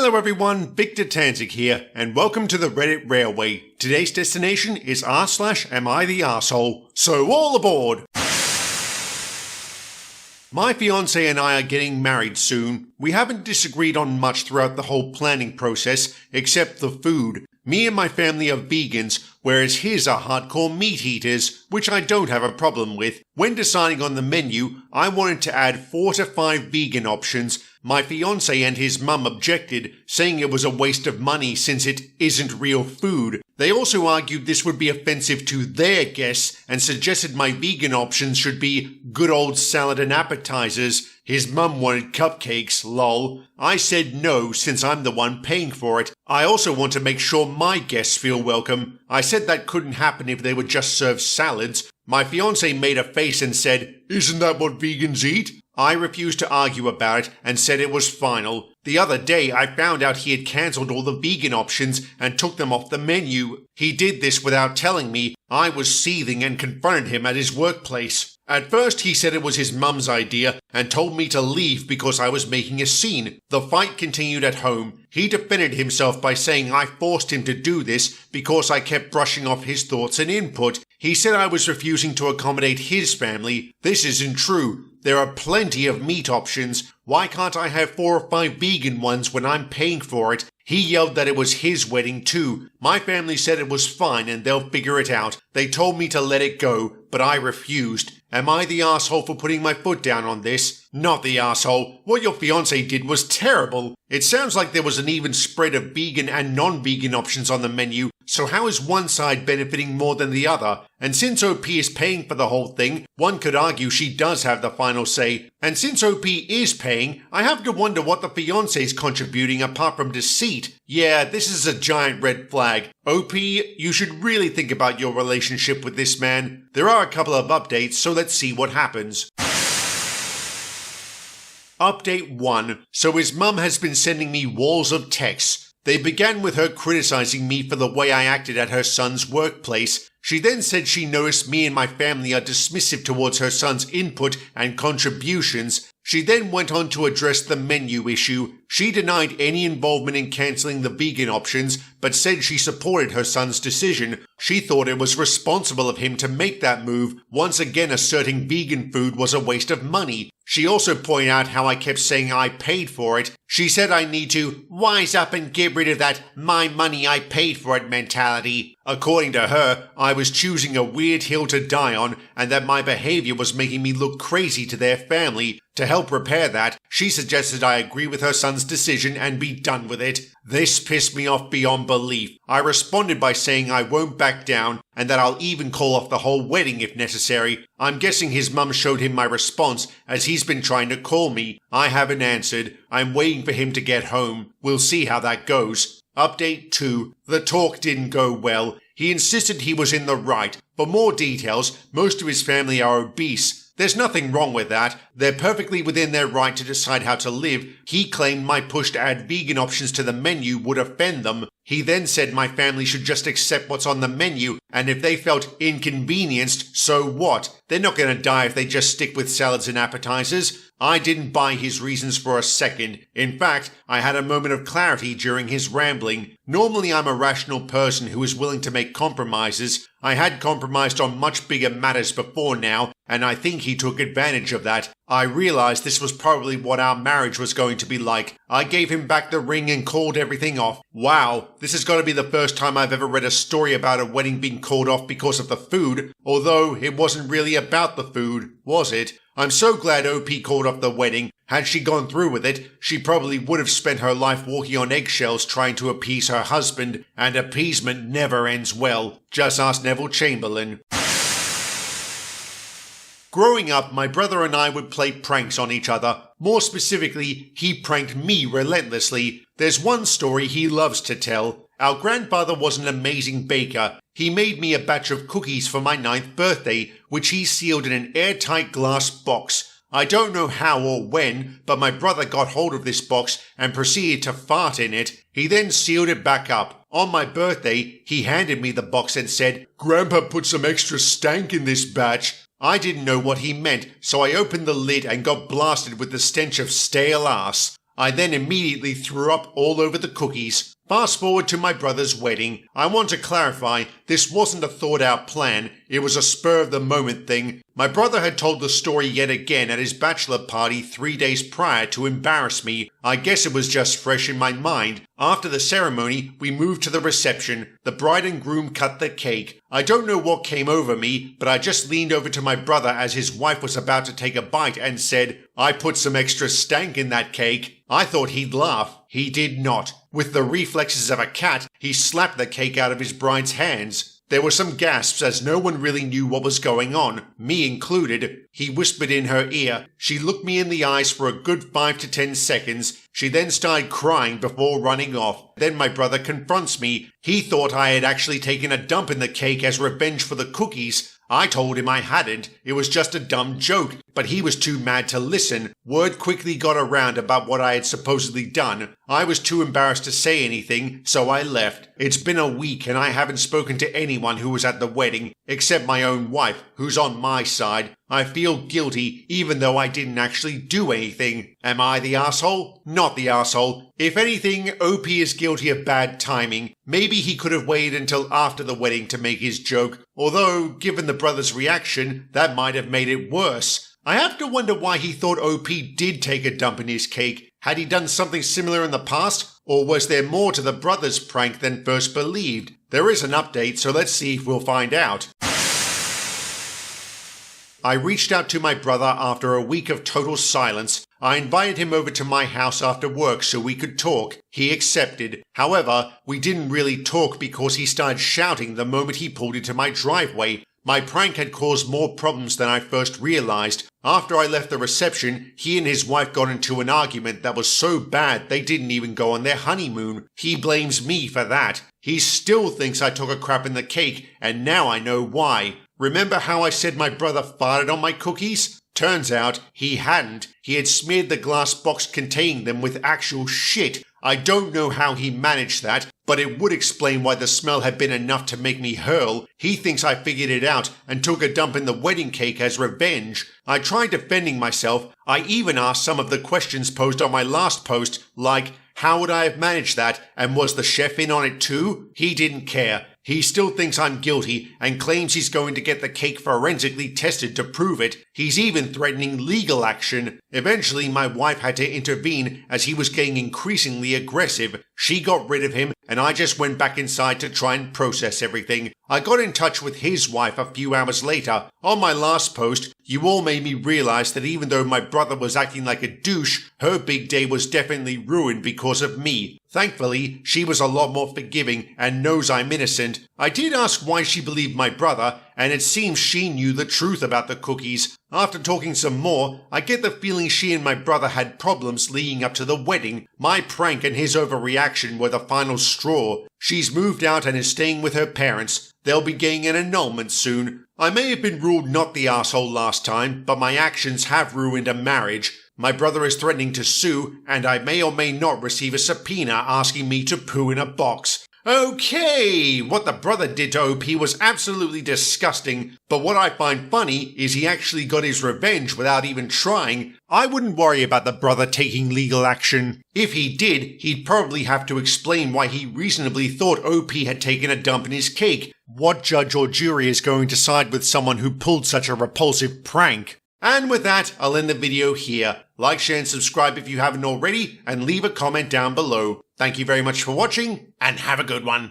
Hello everyone, Victor Tanzig here, and welcome to the Reddit Railway. Today's destination is r/am I the arsehole, so all aboard! My fiance and I are getting married soon. We haven't disagreed on much throughout the whole planning process, except the food. Me and my family are vegans, whereas his are hardcore meat eaters, which I don't have a problem with. When deciding on the menu, I wanted to add 4 to 5 vegan options. My fiance and his mum objected, saying it was a waste of money since it isn't real food. They also argued this would be offensive to their guests and suggested my vegan options should be good old salad and appetizers. His mum wanted cupcakes, lol. I said no since I'm the one paying for it. I also want to make sure my guests feel welcome. I said that couldn't happen if they would just serve salads. My fiance made a face and said, "Isn't that what vegans eat?" I refused to argue about it and said it was final. The other day I found out he had cancelled all the vegan options and took them off the menu. He did this without telling me. I was seething and confronted him at his workplace. At first he said it was his mum's idea and told me to leave because I was making a scene. The fight continued at home. He defended himself by saying I forced him to do this because I kept brushing off his thoughts and input. He said I was refusing to accommodate his family. This isn't true. There are plenty of meat options. Why can't I have 4 or 5 vegan ones when I'm paying for it? He yelled that it was his wedding too. My family said it was fine and they'll figure it out. They told me to let it go, but I refused. Am I the asshole for putting my foot down on this? Not the asshole. What your fiance did was terrible. It sounds like there was an even spread of vegan and non-vegan options on the menu, so how is one side benefiting more than the other? And since OP is paying for the whole thing, one could argue she does have the final say. And since OP is paying, I have to wonder what the fiance is contributing apart from deceit. Yeah, this is a giant red flag. OP, you should really think about your relationship with this man. There are a couple of updates, so let's see what happens. Update 1. So his mum has been sending me walls of texts. They began with her criticizing me for the way I acted at her son's workplace. She then said she noticed me and my family are dismissive towards her son's input and contributions. She then went on to address the menu issue. She denied any involvement in cancelling the vegan options, but said she supported her son's decision. She thought it was responsible of him to make that move, once again asserting vegan food was a waste of money. She also pointed out how I kept saying I paid for it. She said I need to wise up and get rid of that my money I paid for it mentality. According to her, I was choosing a weird hill to die on and that my behavior was making me look crazy to their family. To help repair that, she suggested I agree with her son's decision and be done with it. This pissed me off beyond belief. I responded by saying I won't back down and that I'll even call off the whole wedding if necessary. I'm guessing his mum showed him my response as he's been trying to call me. I haven't answered. I'm waiting for him to get home. We'll see how that goes. Update 2. The talk didn't go well. He insisted he was in the right. For more details, most of his family are obese. There's nothing wrong with that. They're perfectly within their right to decide how to live. He claimed my push to add vegan options to the menu would offend them. He then said my family should just accept what's on the menu, and if they felt inconvenienced, so what? They're not going to die if they just stick with salads and appetizers. I didn't buy his reasons for a second. In fact, I had a moment of clarity during his rambling. Normally I'm a rational person who is willing to make compromises. I had compromised on much bigger matters before now, and I think he took advantage of that. I realized this was probably what our marriage was going to be like. I gave him back the ring and called everything off. Wow, this has got to be the first time I've ever read a story about a wedding being called off because of the food, although it wasn't really about the food, was it? I'm so glad OP called off the wedding. Had she gone through with it, she probably would have spent her life walking on eggshells trying to appease her husband, and appeasement never ends well. Just ask Neville Chamberlain. Growing up, my brother and I would play pranks on each other. More specifically, he pranked me relentlessly. There's one story he loves to tell. Our grandfather was an amazing baker. He made me a batch of cookies for my 9th birthday, which he sealed in an airtight glass box. I don't know how or when, but my brother got hold of this box and proceeded to fart in it. He then sealed it back up. On my birthday, he handed me the box and said, "Grandpa put some extra stank in this batch." I didn't know what he meant, so I opened the lid and got blasted with the stench of stale ass. I then immediately threw up all over the cookies. Fast forward to my brother's wedding. I want to clarify, this wasn't a thought out plan, it was a spur of the moment thing. My brother had told the story yet again at his bachelor party 3 days prior to embarrass me. I guess it was just fresh in my mind. After the ceremony, we moved to the reception. The bride and groom cut the cake. I don't know what came over me, but I just leaned over to my brother as his wife was about to take a bite and said, "I put some extra stank in that cake." I thought he'd laugh. He did not. With the reflexes of a cat, he slapped the cake out of his bride's hands. There were some gasps as no one really knew what was going on, me included. He whispered in her ear. She looked me in the eyes for a good 5 to 10 seconds. She then started crying before running off. Then my brother confronts me. He thought I had actually taken a dump in the cake as revenge for the cookies. I told him I hadn't. It was just a dumb joke, but he was too mad to listen. Word quickly got around about what I had supposedly done. I was too embarrassed to say anything, so I left. It's been a week and I haven't spoken to anyone who was at the wedding, except my own wife, who's on my side. I feel guilty, even though I didn't actually do anything. Am I the asshole? Not the asshole. If anything, OP is guilty of bad timing. Maybe he could have waited until after the wedding to make his joke, although, given the brother's reaction, that might have made it worse. I have to wonder why he thought OP did take a dump in his cake. Had he done something similar in the past, or was there more to the brother's prank than first believed? There is an update, so let's see if we'll find out. I reached out to my brother after a week of total silence. I invited him over to my house after work so we could talk. He accepted. However, we didn't really talk because he started shouting the moment he pulled into my driveway. My prank had caused more problems than I first realized. After I left the reception, he and his wife got into an argument that was so bad they didn't even go on their honeymoon. He blames me for that. He still thinks I took a crap in the cake, and now I know why. Remember how I said my brother farted on my cookies? Turns out he hadn't. He had smeared the glass box containing them with actual shit. I don't know how he managed that, but it would explain why the smell had been enough to make me hurl. He thinks I figured it out and took a dump in the wedding cake as revenge. I tried defending myself. I even asked some of the questions posed on my last post, like, how would I have managed that, and was the chef in on it too? He didn't care. He still thinks I'm guilty and claims he's going to get the cake forensically tested to prove it. He's even threatening legal action. Eventually, my wife had to intervene as he was getting increasingly aggressive. She got rid of him and I just went back inside to try and process everything. I got in touch with his wife a few hours later. On my last post, you all made me realize that even though my brother was acting like a douche, her big day was definitely ruined because of me. Thankfully, she was a lot more forgiving and knows I'm innocent. I did ask why she believed my brother, and it seems she knew the truth about the cookies. After talking some more, I get the feeling she and my brother had problems leading up to the wedding. My prank and his overreaction were the final straw. She's moved out and is staying with her parents. They'll be getting an annulment soon. I may have been ruled not the asshole last time, but my actions have ruined a marriage. My brother is threatening to sue, and I may or may not receive a subpoena asking me to poo in a box. Okay, what the brother did to OP was absolutely disgusting, but what I find funny is he actually got his revenge without even trying. I wouldn't worry about the brother taking legal action. If he did, he'd probably have to explain why he reasonably thought OP had taken a dump in his cake. What judge or jury is going to side with someone who pulled such a repulsive prank? And with that, I'll end the video here. Like, share, and subscribe if you haven't already, and leave a comment down below. Thank you very much for watching, and have a good one.